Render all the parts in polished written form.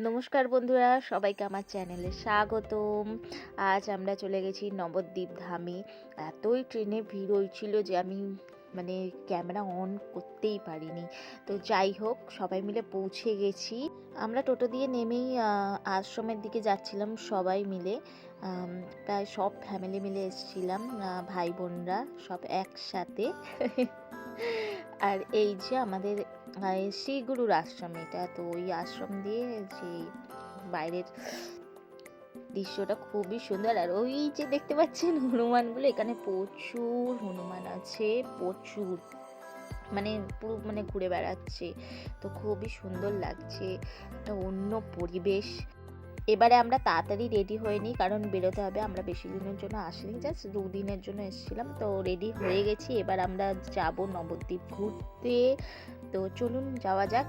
নমস্কার বন্ধুরা, সবাইকে আমার চ্যানেলে স্বাগতম। আজ আমরা চলে গেছি নবদ্বীপ ধামে। এতই ট্রেনে ভিড় হয়েছিল যে আমি ক্যামেরা অন করতেই পারিনি। তো যাই হোক, সবাই মিলে পৌঁছে গেছি। আমরা টোটো দিয়ে নেমেই আশ্রমের দিকে যাচ্ছিলাম সবাই মিলে। প্রায় সব ফ্যামিলি মিলে এসেছিলাম, ভাই বোনরা সব একসাথে। আর এই যে আমাদের শ্রী গুরুর আশ্রম, এটা তো ওই আশ্রম দিয়ে যে বাইরের দৃশ্যটা খুবই সুন্দর। আর ওই যে দেখতে পাচ্ছেন হনুমানগুলো, এখানে প্রচুর হনুমান আছে, প্রচুর পুরো ঘুরে বেড়াচ্ছে। তো খুবই সুন্দর লাগছে, একটা অন্য পরিবেশ। এবারে আমরা তাড়াতাড়ি রেডি হয়ে নিই, কারণ বেরোতে হবে। আমরা বেশি দিনের জন্য আসিনি, জাস্ট 2 দিনের জন্য এসেছিলাম। তো রেডি হয়ে গেছি, এবার আমরা যাব নবদ্বীপ ঘুরতে। তো চলুন যাওয়া যাক।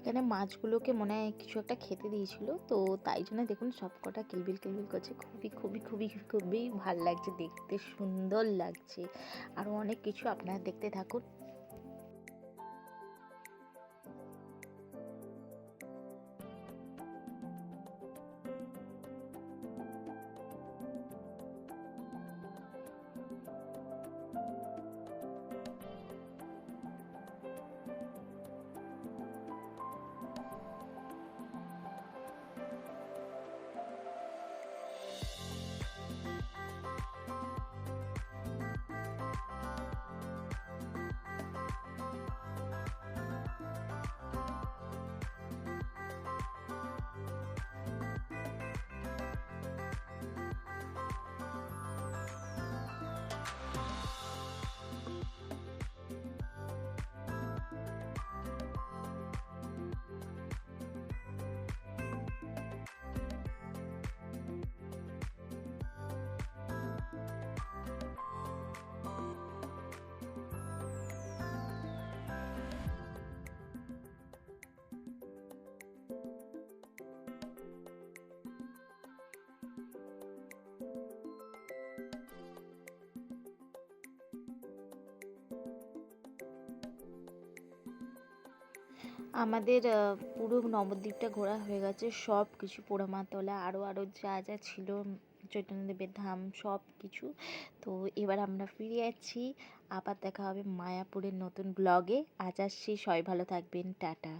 এখানে মাছগুলোকে মনে হয় কিছু একটা খেতে দিয়েছিল, তো তাই জন্য দেখুন সব কটা কিলবিল কিলবিল করছে। খুবই খুবই খুবই খুবই ভাল লাগছে, দেখতে সুন্দর লাগছে। আরও অনেক কিছু, আপনারা দেখতে থাকুন। আমাদের পুরো নবদ্বীপটা ঘোরা হয়ে গেছে, সব কিছু, পোড়ামাতলা আরও যা যা ছিল, চৈতন্যদেবের ধাম, সব কিছু। তো এবার আমরা ফিরে যাচ্ছি। আবার দেখা হবে মায়াপুরের নতুন ব্লগে। আজ আসছি, সবাই ভালো থাকবেন, টাটা।